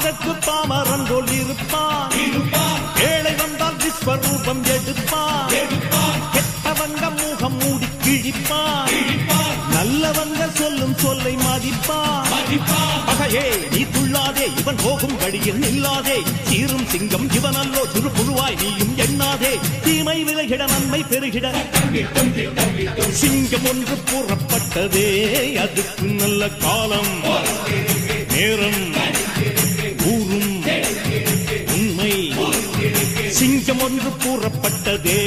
அதற்கு பாமரன் போல் இருப்பான். ஏழை வந்தால் விஸ்வரூபம் எடுப்பான். கெட்டவங்க முகம் மூடி கிழிப்பான். நல்லவங்க சொல்லும் சொல்லை மதிப்பான். பகையே நீ துள்ளாதே, இவன் போகும் வழியில் நில்லாதே. சீரும் சிங்கம் இவனல்லோ, சிறு புழுவாய் நீயும் எண்ணாதே. தீமை விலகிட நன்மை பெருகிட சிங்கம் ஒன்று கூறப்பட்டதே. அதுக்கு நல்ல காலம் நேரம் ஊரும் உண்மை. சிங்கம் ஒன்று கூறப்பட்டதே.